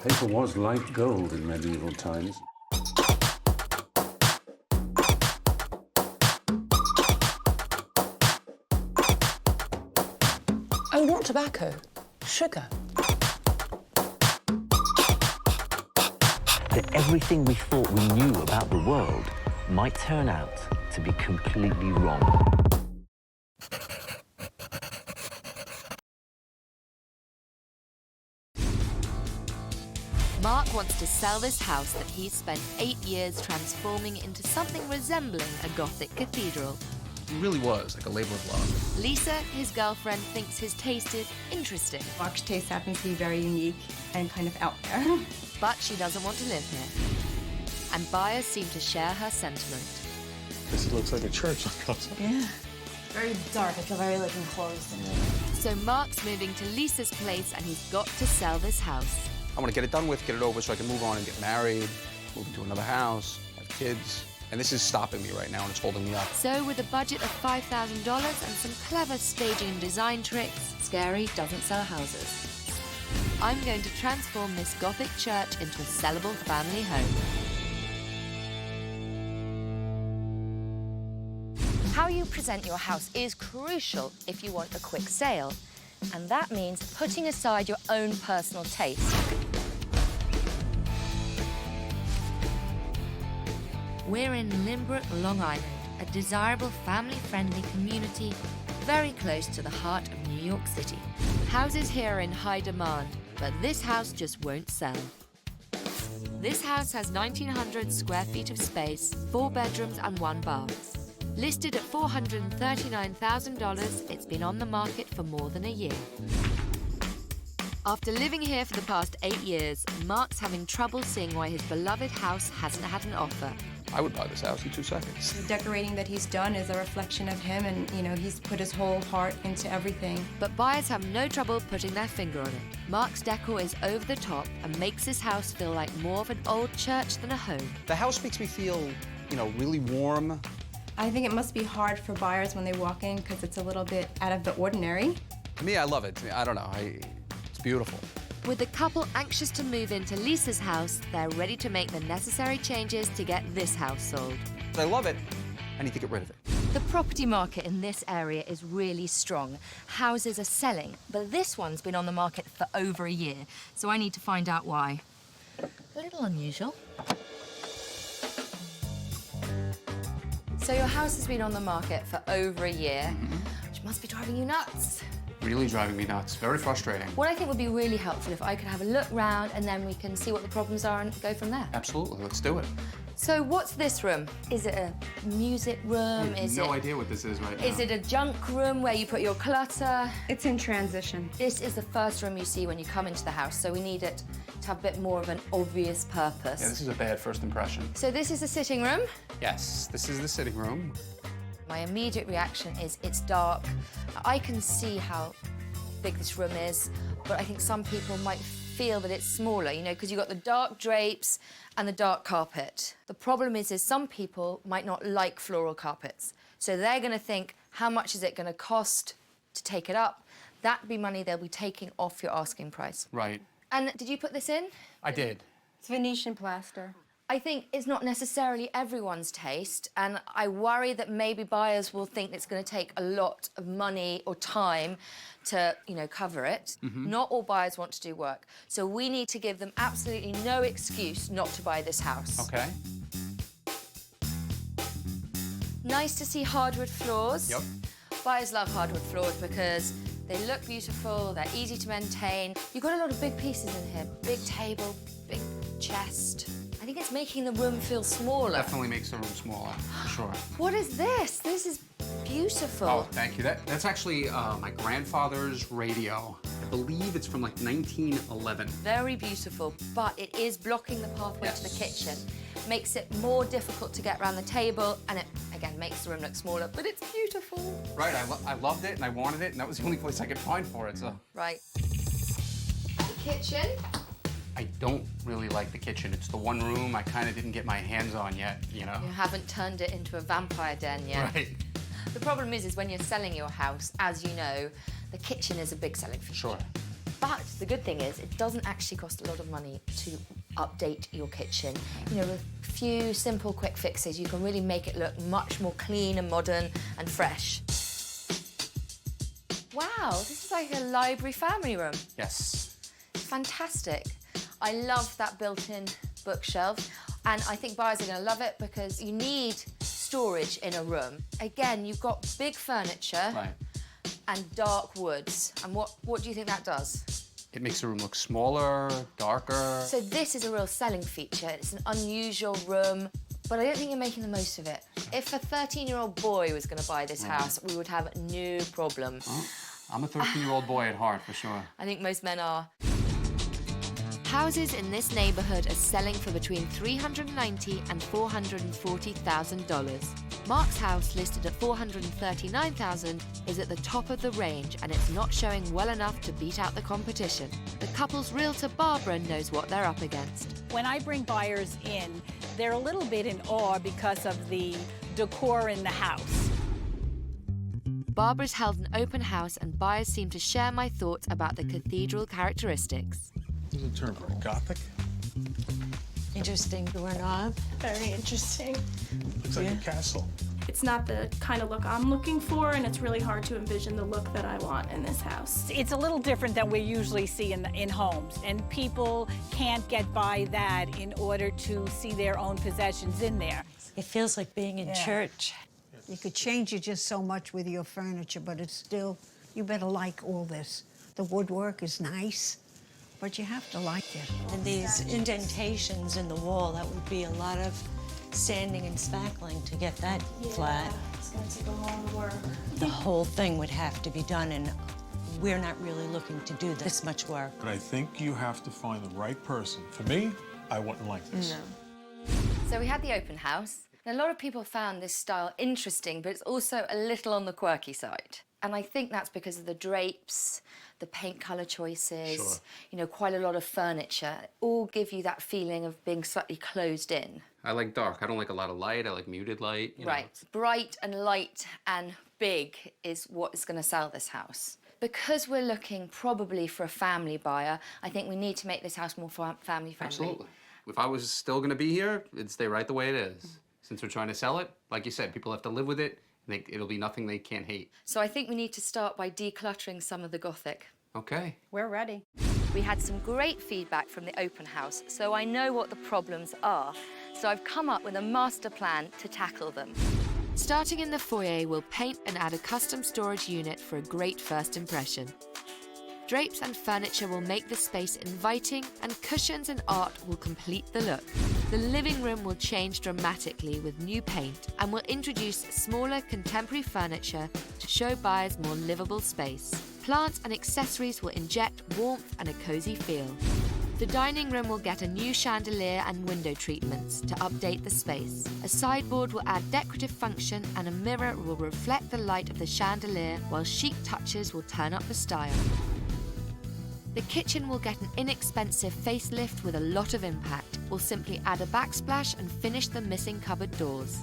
Paper was like gold in medieval times. Oh, not tobacco. Sugar. That everything we thought we knew about the world might turn out to be completely wrong. Mark wants to sell this house that he's spent 8 years transforming into something resembling a Gothic cathedral. It really was like a labor of love. Lisa, his girlfriend, thinks his taste is interesting, Mark's taste happens to be very unique and kind of out there. but she doesn't want to live here. And buyers seem to share her sentiment. This looks like a church on cul-de-sac. Yeah. Very dark. I feel very like enclosed in it. So Mark's moving to Lisa's place and he's got to sell this house. I want to get it done with, get it over so I can move on and get married, move into another house, have kids. And this is stopping me right now and it's holding me up. So with a budget of $5,000 and some clever staging and design tricks, Scary doesn't sell houses. I'm going to transform this Gothic church into a sellable family home. How you present your house is crucial if you want a quick sale. And that means putting aside your own personal taste. We're in Limbrook, Long Island, a desirable family-friendly community very close to the heart of New York City. Houses here are in high demand, but this house just won't sell. This house has 1,900 square feet of space, 4 bedrooms and 1 bath. Listed at $439,000, it's been on the market for more than a year. After living here for the past 8 years, Mark's having trouble seeing why his beloved house hasn't had an offer. I would buy this house in 2 seconds. The decorating that he's done is a reflection of him, and you know, he's put his whole heart into everything. But buyers have no trouble putting their finger on it. Mark's decor is over the top and makes this house feel like more of an old church than a home. The house makes me feel, you know, really warm. I think it must be hard for buyers when they walk in because it's a little bit out of the ordinary. To me, I love it. I don't know. It's beautiful. With the couple anxious to move into Lisa's house, they're ready to make the necessary changes to get this house sold. I love it. I need to get rid of it. The property market in this area is really strong. Houses are selling, but this one's been on the market for over a year, so I need to find out why. A little unusual. So your house has been on the market for over a year, which must be driving you nuts. Really driving me nuts. Very frustrating. What I think would be really helpful if I could have a look round and then we can see what the problems are and go from there. Absolutely. Let's do it. So what's this room? Is it a music room? I have no idea what this is right now. Is it a junk room where you put your clutter? It's in transition. This is the first room you see when you come into the house, so we need it to have a bit more of an obvious purpose. Yeah, this is a bad first impression. So this is the sitting room. Yes, this is the sitting room. My immediate reaction is it's dark. I can see how big this room is, but I think some people might feel that it's smaller, you know, because you've got the dark drapes and the dark carpet. The problem is some people might not like floral carpets, so they're going to think, how much is it going to cost to take it up? That'd be money they'll be taking off your asking price. Right. And did you put this in? I did. It's Venetian plaster. I think it's not necessarily everyone's taste, and I worry that maybe buyers will think it's going to take a lot of money or time to, you know, cover it. Not all buyers want to do work, so we need to give them absolutely no excuse not to buy this house. Okay. Nice to see hardwood floors. Yep. Buyers love hardwood floors because they look beautiful, they're easy to maintain. You've got a lot of big pieces in here. Big table, big chest. I think it's making the room feel smaller. Definitely makes the room smaller, for sure. What is this? This is beautiful. Oh, thank you. That's actually my grandfather's radio. I believe it's from like 1911. Very beautiful, but it is blocking the pathway to the kitchen. Makes it more difficult to get around the table, and it, again, makes the room look smaller, but it's beautiful. Right, I loved it and I wanted it, and that was the only place I could find for it, so. Right. The kitchen. I don't really like the kitchen. It's the one room I kind of didn't get my hands on yet, you know? You haven't turned it into a vampire den yet. Right. The problem is when you're selling your house, as you know, the kitchen is a big selling feature. Sure. But the good thing is it doesn't actually cost a lot of money to update your kitchen. You know, with a few simple quick fixes, you can really make it look much more clean and modern and fresh. Wow, this is like a library family room. Yes. Fantastic. I love that built-in bookshelf, and I think buyers are going to love it because you need storage in a room. Again, you've got big furniture Right. and dark woods. And what do you think that does? It makes the room look smaller, darker. So this is a real selling feature. It's an unusual room, but I don't think you're making the most of it. If a 13-year-old boy was going to buy this house, we would have no problem. Oh, I'm a 13-year-old boy at heart, for sure. I think most men are. Houses in this neighborhood are selling for between $390,000 and $440,000. Mark's house, listed at $439,000, is at the top of the range, and it's not showing well enough to beat out the competition. The couple's realtor, Barbara, knows what they're up against. When I bring buyers in, they're a little bit in awe because of the decor in the house. Barbara's held an open house, and buyers seem to share my thoughts about the cathedral characteristics. There's a term for it. Gothic? Interesting doorknob. Very interesting. Looks like a castle. It's not the kind of look I'm looking for, and it's really hard to envision the look that I want in this house. It's a little different than we usually see in homes, and people can't get by that in order to see their own possessions in there. It feels like being in church. You could change it just so much with your furniture, but it's still, you better like all this. The woodwork is nice, but you have to like it. And these indentations in the wall, that would be a lot of sanding and spackling to get that flat. It's going to take a long work. The whole thing would have to be done, and we're not really looking to do this much work. But I think you have to find the right person. For me, I wouldn't like this. So we had the open house. And a lot of people found this style interesting, but it's also a little on the quirky side. And I think that's because of the drapes, the paint colour choices, you know, quite a lot of furniture. All give you that feeling of being slightly closed in. I like dark. I don't like a lot of light. I like muted light. You know. Right. Bright and light and big is what is going to sell this house. Because we're looking probably for a family buyer, I think we need to make this house more family friendly. Absolutely. If I was still going to be here, it'd stay right the way it is. Since we're trying to sell it, like you said, people have to live with it. And it'll be nothing they can't hate. So I think we need to start by decluttering some of the Gothic. Okay. We're ready. We had some great feedback from the open house, so I know what the problems are. So I've come up with a master plan to tackle them. Starting in the foyer, we'll paint and add a custom storage unit for a great first impression. Drapes and furniture will make the space inviting, and cushions and art will complete the look. The living room will change dramatically with new paint, and we'll introduce smaller contemporary furniture to show buyers more livable space. Plants and accessories will inject warmth and a cozy feel. The dining room will get a new chandelier and window treatments to update the space. A sideboard will add decorative function, and a mirror will reflect the light of the chandelier, while chic touches will turn up the style. The kitchen will get an inexpensive facelift with a lot of impact. We'll simply add a backsplash and finish the missing cupboard doors.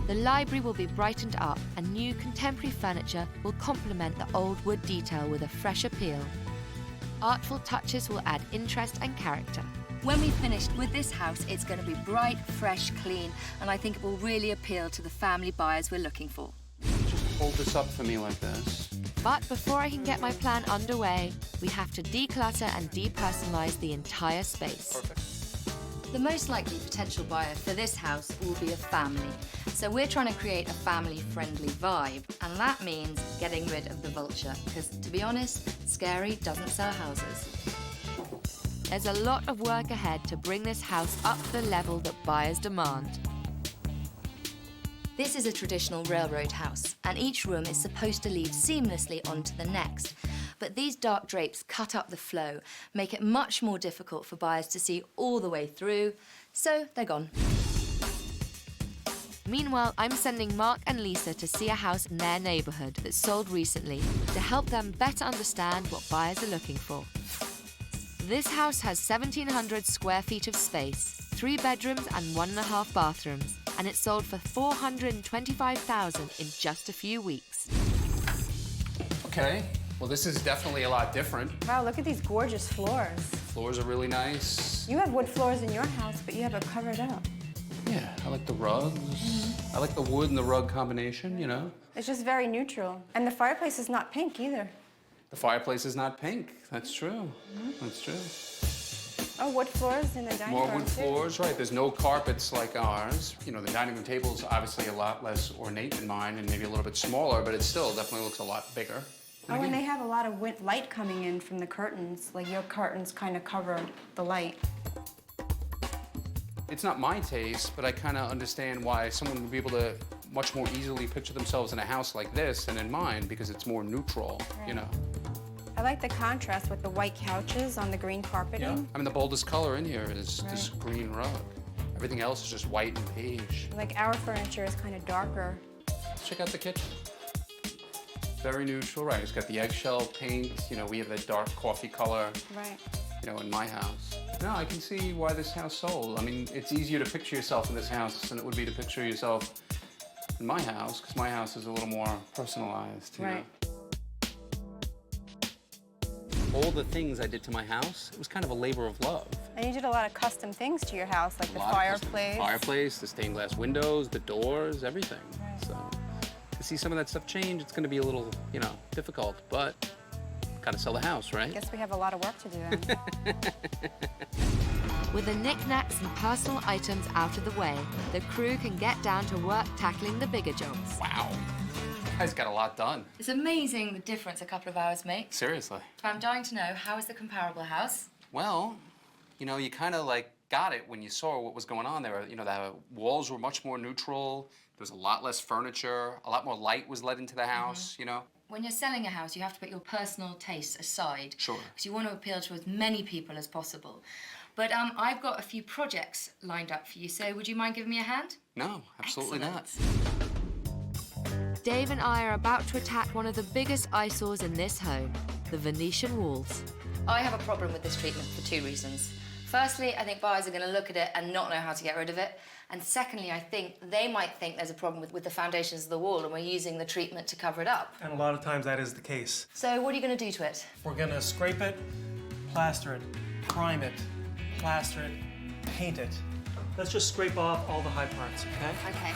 The library will be brightened up, and new contemporary furniture will complement the old wood detail with a fresh appeal. Artful touches will add interest and character. When we've finished with this house, it's going to be bright, fresh, clean, and I think it will really appeal to the family buyers we're looking for. Just hold this up for me like this. But before I can get my plan underway, we have to declutter and depersonalize the entire space. Perfect. The most likely potential buyer for this house will be a family. So we're trying to create a family-friendly vibe, and that means getting rid of the vulture, because to be honest, scary doesn't sell houses. There's a lot of work ahead to bring this house up to the level that buyers demand. This is a traditional railroad house, and each room is supposed to lead seamlessly onto the next. But these dark drapes cut up the flow, make it much more difficult for buyers to see all the way through, so they're gone. Meanwhile, I'm sending Mark and Lisa to see a house in their neighborhood that sold recently to help them better understand what buyers are looking for. This house has 1,700 square feet of space, 3 bedrooms and 1.5 bathrooms, and it sold for $425,000 in just a few weeks. Okay. Well, this is definitely a lot different. Wow, look at these gorgeous floors. Floors are really nice. You have wood floors in your house, but you have it covered up. Yeah, I like the rugs. I like the wood and the rug combination, you know? It's just very neutral. And the fireplace is not pink either. The fireplace is not pink. That's true. That's true. Oh, wood floors in the dining room, More wood floors, right. There's no carpets like ours. You know, the dining room table is obviously a lot less ornate than mine and maybe a little bit smaller, but it still definitely looks a lot bigger. Oh, and they have a lot of light coming in from the curtains. Like your curtains kind of cover the light. It's not my taste, but I kind of understand why someone would be able to much more easily picture themselves in a house like this than in mine because it's more neutral, you know? I like the contrast with the white couches on the green carpeting. Yeah. I mean, the boldest color in here is this green rug. Everything else is just white and beige. Like our furniture is kind of darker. Check out the kitchen. Very neutral, right? It's got the eggshell paint. You know, we have that dark coffee color. Right. You know, in my house. No, I can see why this house sold. I mean, it's easier to picture yourself in this house than it would be to picture yourself in my house, because my house is a little more personalized, you know? All the things I did to my house, it was kind of a labor of love. And you did a lot of custom things to your house, like the fireplace. Fireplace, the stained glass windows, the doors, everything. Right. So to see some of that stuff change, it's going to be a little, you know, difficult, but got to sell the house, right? Guess we have a lot of work to do then. With the knickknacks and personal items out of the way, the crew can get down to work tackling the bigger jobs. Wow. You guys got a lot done. It's amazing the difference a couple of hours makes. Seriously. I'm dying to know, how is the comparable house? Well, you know, you kind of like got it when you saw what was going on there. You know, the walls were much more neutral. There was a lot less furniture. A lot more light was let into the house, you know? When you're selling a house, you have to put your personal tastes aside. Sure. Because you want to appeal to as many people as possible. But I've got a few projects lined up for you, so would you mind giving me a hand? No, absolutely not. Dave and I are about to attack one of the biggest eyesores in this home, the Venetian walls. I have a problem with this treatment for two reasons. Firstly, I think buyers are going to look at it and not know how to get rid of it. And secondly, I think they might think there's a problem with the foundations of the wall and we're using the treatment to cover it up. And a lot of times that is the case. So what are you going to do to it? We're going to scrape it, plaster it, prime it, plaster it, paint it. Let's just scrape off all the high parts, okay? Okay.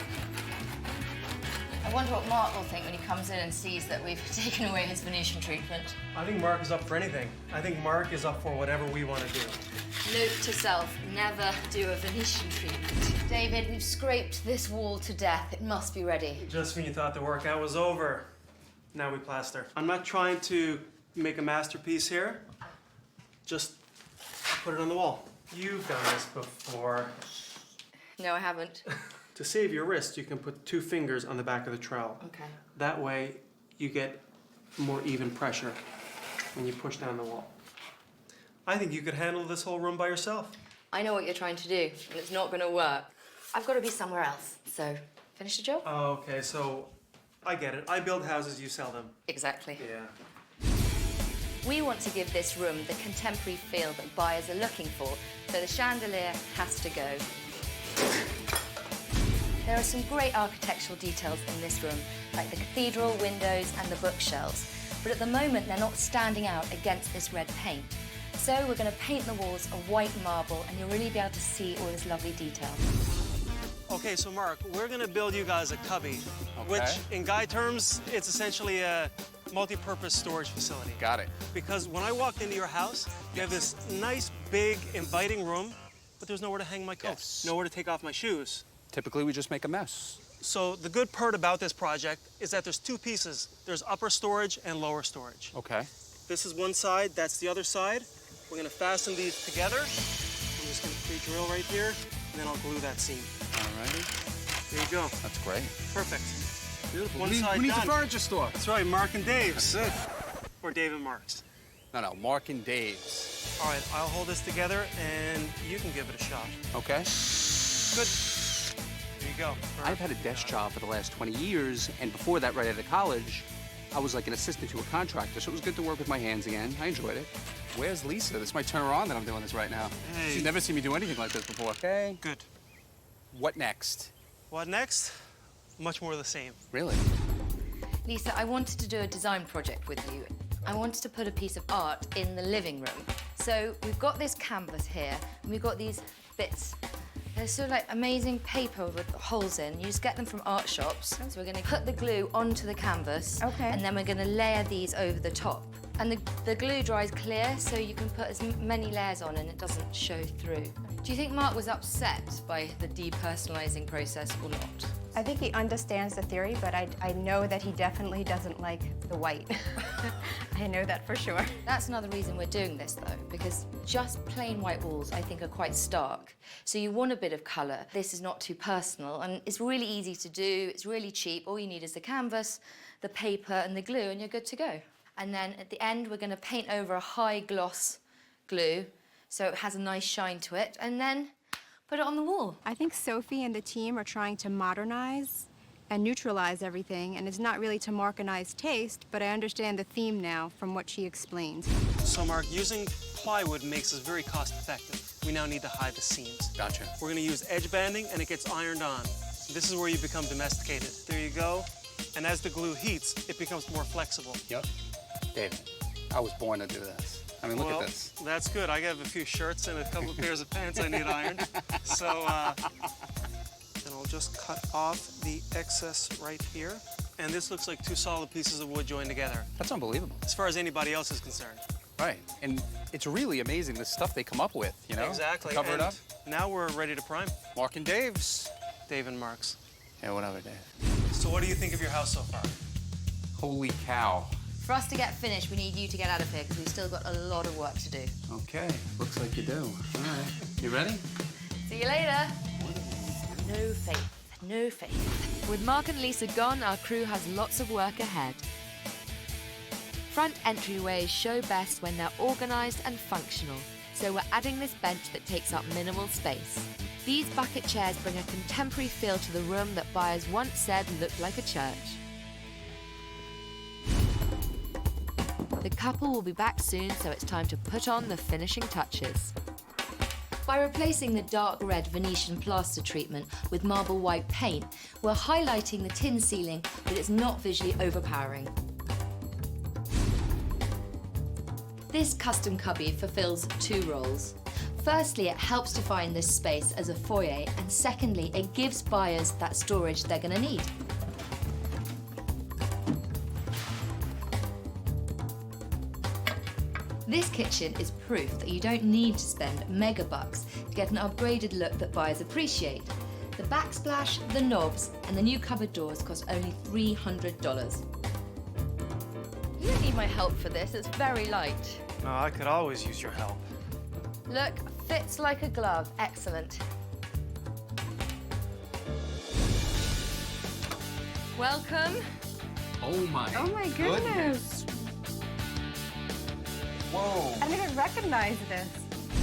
I wonder what Mark will think when he comes in and sees that we've taken away his Venetian treatment. I think Mark is up for anything. I think Mark is up for whatever we want to do. Note to self, never do a Venetian treatment. David, we've scraped this wall to death. It must be ready. Just when you thought the workout was over, now we plaster. I'm not trying to make a masterpiece here. Just put it on the wall. You've done this before. No, I haven't. To save your wrist, you can put 2 fingers on the back of the trowel. Okay. That way, you get more even pressure when you push down the wall. I think you could handle this whole room by yourself. I know what you're trying to do, and it's not going to work. I've got to be somewhere else, so finish the job? Oh, okay, so I get it. I build houses, you sell them. Exactly. Yeah. We want to give this room the contemporary feel that buyers are looking for, so the chandelier has to go. There are some great architectural details in this room, like the cathedral windows and the bookshelves, but at the moment they're not standing out against this red paint. So we're going to paint the walls a white marble and you'll really be able to see all this lovely detail. Okay, so Mark, we're going to build you guys a cubby, which in guy terms, it's essentially a multi-purpose storage facility. Got it. Because when I walked into your house, you have this nice, big, inviting room, but there's nowhere to hang my coat, nowhere to take off my shoes. Typically, we just make a mess. So the good part about this project is that there's 2 pieces. There's upper storage and lower storage. Okay. This is one side, that's the other side. We're gonna fasten these together. I'm just gonna pre-drill right here, and then I'll glue that seam. All righty. There you go. That's great. Perfect. Beautiful. One Who side needs done. a furniture store? That's right, Mark and Dave's. That's it. Or Dave and Mark's. No, Mark and Dave's. All right, I'll hold this together, and you can give it a shot. Okay. Good. There you go. I've had a desk job for the last 20 years, and before that, right out of college, I was like an assistant to a contractor, so it was good to work with my hands again. I enjoyed it. Where's Lisa? This might turn her on that I'm doing this right now. Hey. She's never seen me do anything like this before. Okay. Good. What next? What next? Much more of the same. Really? Lisa, I wanted to do a design project with you. I wanted to put a piece of art in the living room. So we've got this canvas here, and we've got these bits. They're sort of like amazing paper with holes in. You just get them from art shops. So we're gonna put the glue onto the canvas. Okay. And then we're gonna layer these over the top. And the glue dries clear, so you can put as many layers on and it doesn't show through. Do you think Mark was upset by the depersonalizing process or not? I think he understands the theory, but I know that he definitely doesn't like the white. I know that for sure. That's another reason we're doing this, though, because just plain white walls, I think, are quite stark. So you want a bit of colour. This is not too personal, and it's really easy to do. It's really cheap. All you need is the canvas, the paper, and the glue, and you're good to go. And then at the end, we're going to paint over a high-gloss glue, so it has a nice shine to it, and then put it on the wall. I think Sophie and the team are trying to modernize and neutralize everything, and it's not really to Mark and I's taste, but I understand the theme now from what she explained. So, Mark, using plywood makes us very cost-effective. We now need to hide the seams. Gotcha. We're gonna use edge banding, and it gets ironed on. This is where you become domesticated. There you go. And as the glue heats, it becomes more flexible. Yep. David, I was born to do this. I mean, look at this. That's good. I have a few shirts and a couple of pairs of pants I need ironed. So, then I'll just cut off the excess right here. And this looks like two solid pieces of wood joined together. That's unbelievable. As far as anybody else is concerned. Right. And it's really amazing the stuff they come up with, you know? Exactly. To cover it up. Now we're ready to prime. Mark and Dave's. Dave and Mark's. Yeah, whatever, Dave. So what do you think of your house so far? Holy cow. For us to get finished, we need you to get out of here, because we've still got a lot of work to do. Okay, looks like you do. All right. You ready? See you later. No faith, no faith. With Mark and Lisa gone, our crew has lots of work ahead. Front entryways show best when they're organised and functional, so we're adding this bench that takes up minimal space. These bucket chairs bring a contemporary feel to the room that buyers once said looked like a church. The couple will be back soon, so it's time to put on the finishing touches. By replacing the dark red Venetian plaster treatment with marble white paint, we're highlighting the tin ceiling, but it's not visually overpowering. This custom cubby fulfills two roles. Firstly, it helps define this space as a foyer, and secondly, it gives buyers that storage they're going to need. This kitchen is proof that you don't need to spend mega bucks to get an upgraded look that buyers appreciate. The backsplash, the knobs, and the new cupboard doors cost only $300. You don't need my help for this, it's very light. No, I could always use your help. Look, fits like a glove, excellent. Welcome. Oh my goodness. Whoa. I didn't even recognize this.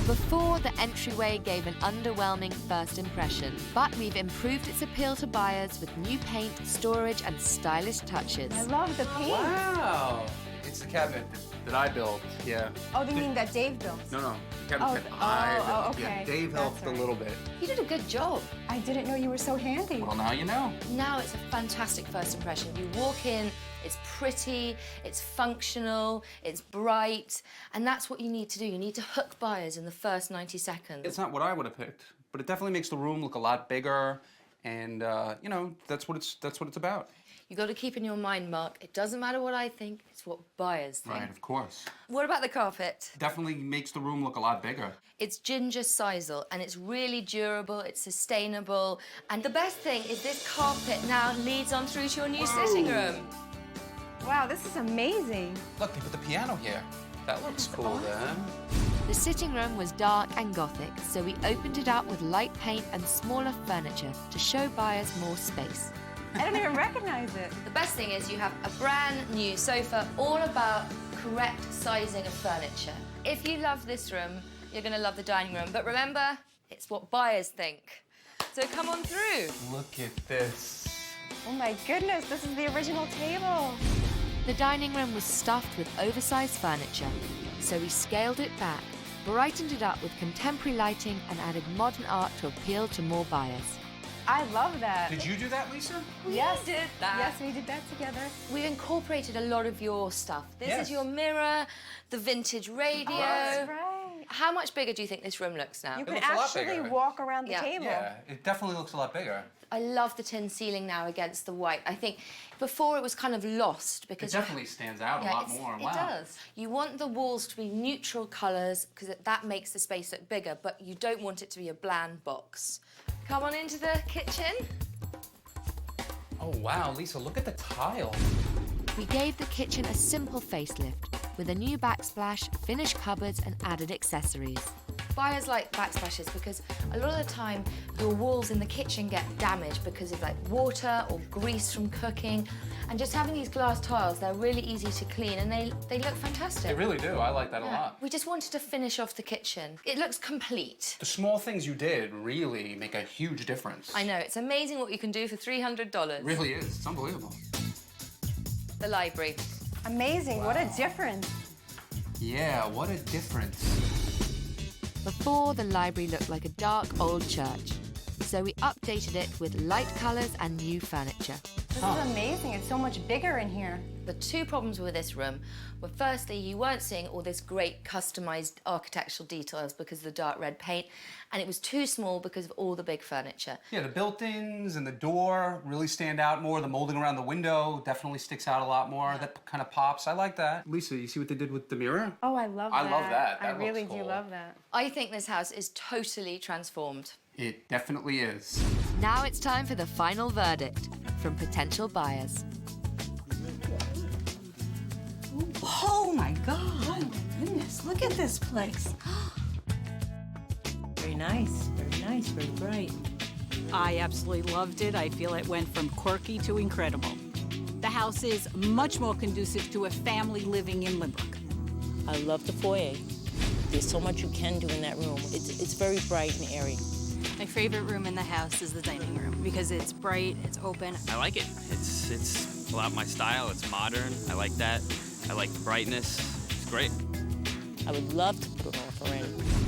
Before, the entryway gave an underwhelming first impression, but we've improved its appeal to buyers with new paint, storage, and stylish touches. I love the paint. Wow. It's the cabinet that I built, yeah. Oh, you mean that Dave built? No. Cabinet that I built. Okay. Yeah, Dave helped a little bit. You did a good job. I didn't know you were so handy. Well, now you know. Now it's a fantastic first impression. You walk in, it's pretty, it's functional, it's bright, and that's what you need to do. You need to hook buyers in the first 90 seconds. It's not what I would have picked, but it definitely makes the room look a lot bigger, and you know, that's what it's about. You got to keep in your mind, Mark, it doesn't matter what I think, it's what buyers think. Right, of course. What about the carpet? Definitely makes the room look a lot bigger. It's ginger sisal, and it's really durable, it's sustainable, and the best thing is this carpet now leads on through to your new sitting room. Wow, this is amazing. Look, they put the piano here. That looks cool, then. The sitting room was dark and Gothic, so we opened it up with light paint and smaller furniture to show buyers more space. I don't even recognize it. The best thing is you have a brand new sofa, all about correct sizing of furniture. If you love this room, you're going to love the dining room. But remember, it's what buyers think. So come on through. Look at this. Oh my goodness, this is the original table. The dining room was stuffed with oversized furniture, so we scaled it back, brightened it up with contemporary lighting, and added modern art to appeal to more buyers. I love that. Did you do that, Lisa? Yes, did that. Yes, we did that together. We've incorporated a lot of your stuff. This Yes. is your mirror, the vintage radio. That's right. How much bigger do you think this room looks now? You can looks a lot actually bigger. walk around the Yeah. table. Yeah, it definitely looks a lot bigger. I love the tin ceiling now against the white. I think before it was kind of lost It because definitely stands out a lot more. It Wow. does. You want the walls to be neutral colours because that makes the space look bigger, but you don't want it to be a bland box. Come on into the kitchen. Oh, wow, Lisa, look at the tile. We gave the kitchen a simple facelift with a new backsplash, finished cupboards and added accessories. Buyers like backsplashes because a lot of the time your walls in the kitchen get damaged because of like water or grease from cooking. And just having these glass tiles, they're really easy to clean and they look fantastic. They really do. I like that a Yeah. lot. We just wanted to finish off the kitchen. It looks complete. The small things you did really make a huge difference. I know, it's amazing what you can do for $300. It really is. It's unbelievable. The library. Amazing, what a difference. Yeah, what a difference. Before, the library looked like a dark old church, so we updated it with light colours and new furniture. This is amazing, it's so much bigger in here. The two problems with this room were firstly, you weren't seeing all this great customised architectural details because of the dark red paint, and it was too small because of all the big furniture. Yeah, the built-ins and the door really stand out more. The molding around the window definitely sticks out a lot more. Yeah. That kind of pops. I like that. Lisa, you see what they did with the mirror? Oh, I love that. I love that. I That really looks do cool. love that. I think this house is totally transformed. It definitely is. Now it's time for the final verdict from potential buyers. Oh my God! Oh my goodness! Look at this place. Very nice, very bright. I absolutely loved it. I feel it went from quirky to incredible. The house is much more conducive to a family living in Limbrook. I love the foyer. There's so much you can do in that room. It's very bright and airy. My favorite room in the house is the dining room because it's bright, it's open. I like it. It's a lot my style. It's modern. I like that. I like the brightness. It's great. I would love to put an offer in.